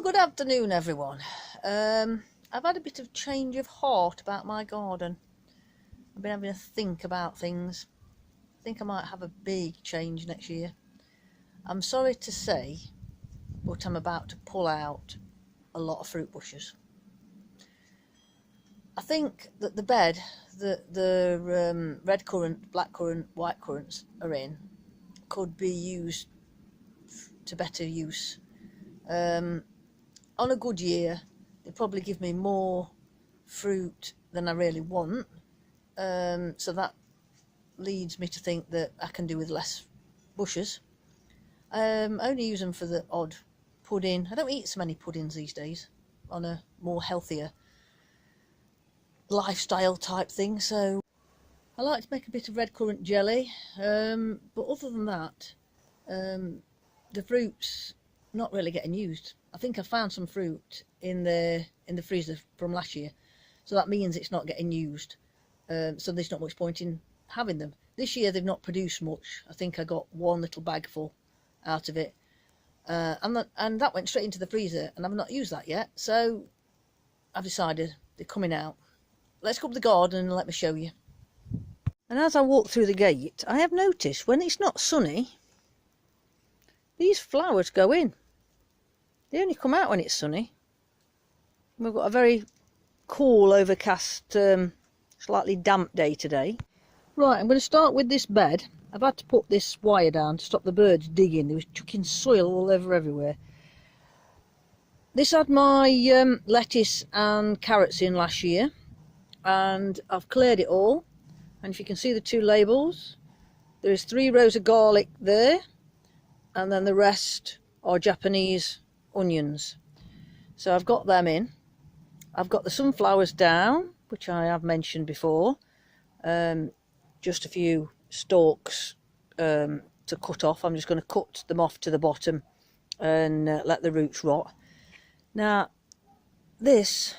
Well, good afternoon, everyone. I've had a bit of change of heart about my garden. I've been having a think about things. I think I might have a big change next year. I'm sorry to say, but I'm about to pull out a lot of fruit bushes. I think that the bed that the red currant, black currant, white currants are in could be used to better use. On a good year, they probably give me more fruit than I really want, so that leads me to think that I can do with less bushes. I only use them for the odd pudding. I don't eat so many puddings these days, on a more healthier lifestyle type thing, so I like to make a bit of red currant jelly, but other than that, the fruit's not really getting used. I think I found some fruit in the freezer from last year, so that means it's not getting used, so there's not much point in having them. This year they've not produced much. I think I got one little bag full out of it, and that went straight into the freezer, and I've not used that yet, so I've decided they're coming out. Let's go up the garden and let me show you. And as I walk through the gate, I have noticed when it's not sunny, these flowers go in. They only come out when it's sunny. We've got a very cool, overcast, slightly damp day today. Right, I'm going to start with this bed. I've had to put this wire down to stop the birds digging. They was chucking soil all over everywhere. This had my lettuce and carrots in last year, and I've cleared it all. And if you can see the two labels, there's 3 rows of garlic there, and then the rest are Japanese onions. So I've got them in. I've got the sunflowers down, which I have mentioned before. Just a few stalks to cut off. I'm just going to cut them off to the bottom and let the roots rot. Now, this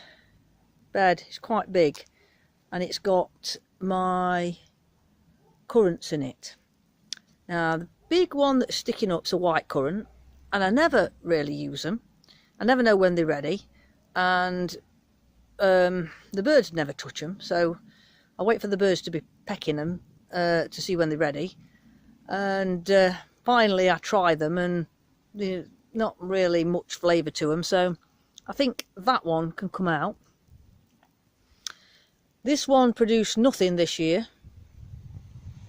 bed is quite big, and it's got my currants in it. Now, the big one that's sticking up's a white currant, and I never really use them. I never know when they're ready, and the birds never touch them, so I wait for the birds to be pecking them to see when they're ready, and finally I try them, and there's not really much flavour to them, so I think that one can come out. This one produced nothing this year,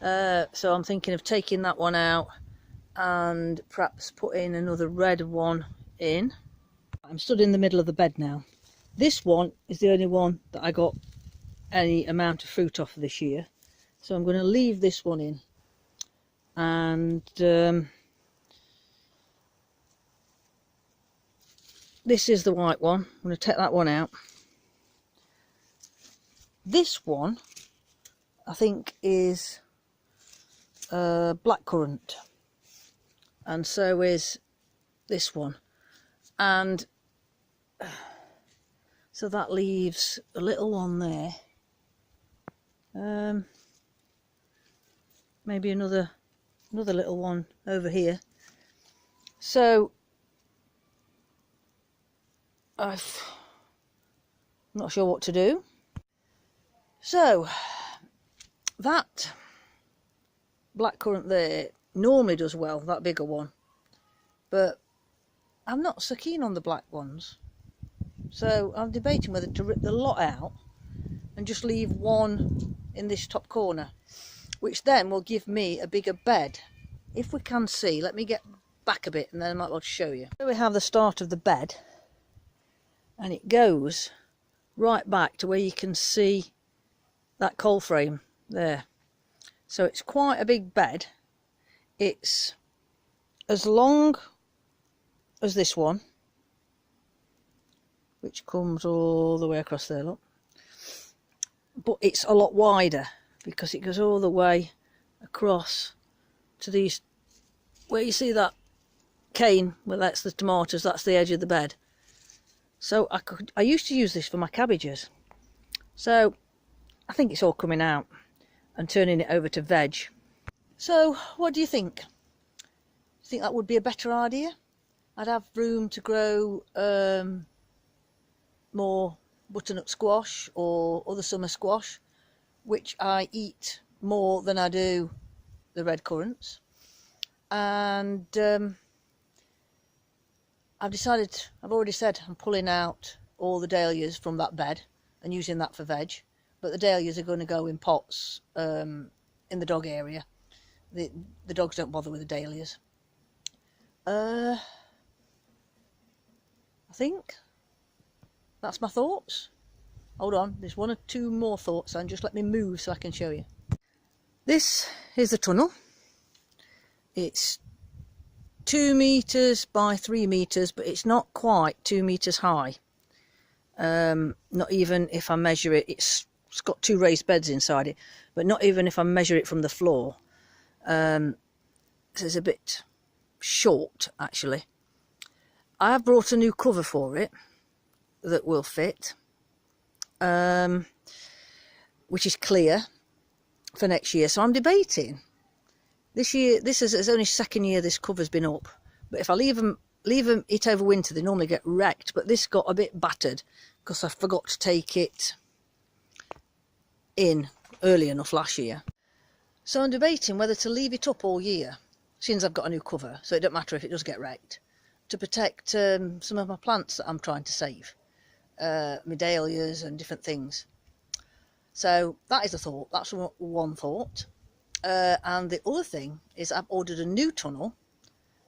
so I'm thinking of taking that one out and perhaps putting another red one in. I'm stood in the middle of the bed now. This one is the only one that I got any amount of fruit off this year, so I'm going to leave this one in, and this is the white one. I'm going to take that one out. This one I think is black currant, and so is this one, and so that leaves a little one there, maybe another little one over here. So I'm not sure what to do. So that black currant there normally does well, that bigger one, but I'm not so keen on the black ones, so I'm debating whether to rip the lot out and just leave one in this top corner, which then will give me a bigger bed. If we can see, let me get back a bit and then I might well show you. Here we have the start of the bed, and it goes right back to where you can see that coal frame there. So it's quite a big bed. It's as long as this one, which comes all the way across there, look, but it's a lot wider because it goes all the way across to these, where you see that cane, well, that's the tomatoes, that's the edge of the bed. So I used to use this for my cabbages, so I think it's all coming out and turning it over to veg. So what do you think? Do you think that would be a better idea? I'd have room to grow more butternut squash or other summer squash, which I eat more than I do the red currants. And I've already said I'm pulling out all the dahlias from that bed and using that for veg, but the dahlias are going to go in pots in the dog area. The dogs don't bother with the dahlias. I think that's my thoughts. Hold on, there's one or two more thoughts, and just let me move so I can show you. This is the tunnel. It's 2 meters by 3 meters, but it's not quite 2 meters high. Not even if I measure it. It's got 2 raised beds inside it, but not even if I measure it from the floor. So it's a bit short, actually. I have brought a new cover for it that will fit, which is clear for next year. So I'm debating. This year, this is only 2nd year this cover's been up, but if I leave them it over winter, they normally get wrecked. But this got a bit battered because I forgot to take it in early enough last year. So I'm debating whether to leave it up all year, since I've got a new cover, so it don't matter if it does get wrecked, to protect some of my plants that I'm trying to save, my dahlias and different things. So that is a thought. That's one thought. And the other thing is I've ordered a new tunnel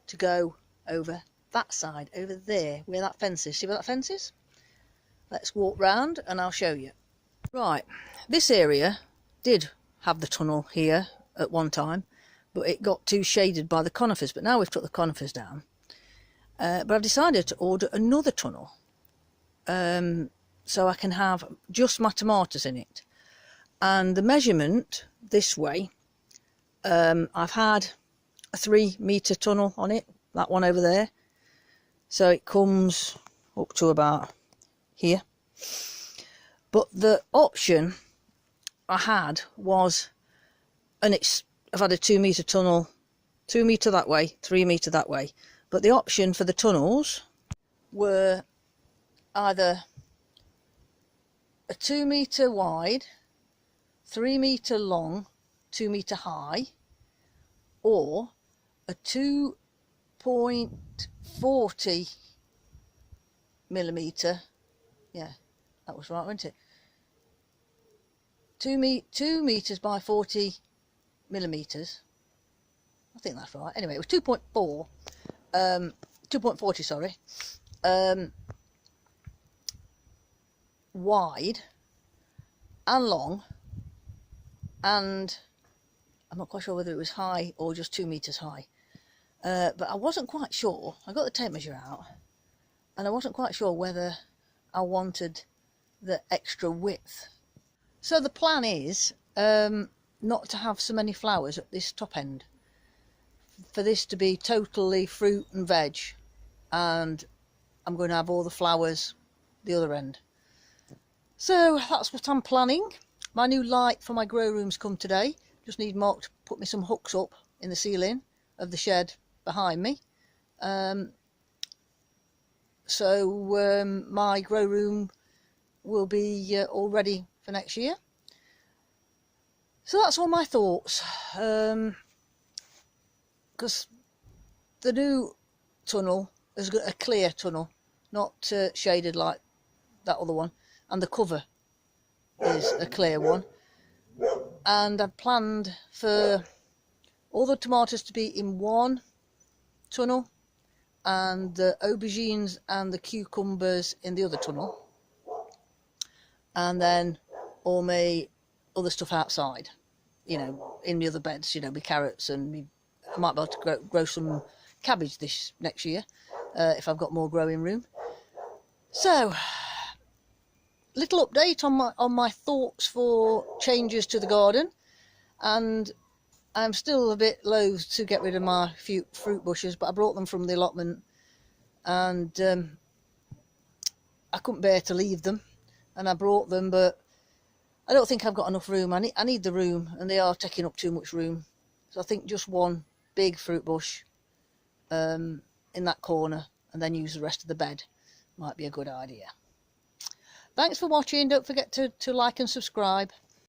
to go over that side, over there, where that fence is. See where that fence is? Let's walk round and I'll show you. Right, this area did have the tunnel here at one time, but it got too shaded by the conifers. But now we've took the conifers down. But I've decided to order another tunnel, so I can have just my tomatoes in it. And the measurement this way, I've had a 3 meter tunnel on it, that one over there. So it comes up to about here. But the option I had was, and I've had a 2 meter tunnel, 2 meter that way, 3 meter that way. But the option for the tunnels were either a 2 meter wide, 3 meter long, 2 meter high, or a 2.40 millimeter. Yeah, that was right, wasn't it? 2 meters by 40 millimeters. I think that's right. Anyway, it was 2.4. 2.40, sorry. Wide and long, and I'm not quite sure whether it was high or just 2 meters high. But I wasn't quite sure. I got the tape measure out, and I wasn't quite sure whether I wanted the extra width. So the plan is not to have so many flowers at this top end, for this to be totally fruit and veg, and I'm going to have all the flowers the other end. So that's what I'm planning. My new light for my grow room's come today. Just need Mark to put me some hooks up in the ceiling of the shed behind me. So my grow room will be all ready for next year. So that's all my thoughts. Because the new tunnel has got a clear tunnel, not shaded like that other one, and the cover is a clear one. And I've planned for all the tomatoes to be in one tunnel, and the aubergines and the cucumbers in the other tunnel, and then all my other stuff outside, you know, in the other beds, you know, my carrots, and I might be able to grow some cabbage this next year if I've got more growing room. So, little update on my thoughts for changes to the garden, and I'm still a bit loath to get rid of my few fruit bushes, but I brought them from the allotment, and I couldn't bear to leave them, and I brought them, but I don't think I've got enough room. I need the room, and they are taking up too much room. So I think just one big fruit bush in that corner and then use the rest of the bed. Might be a good idea. Thanks for watching. Don't forget to like and subscribe.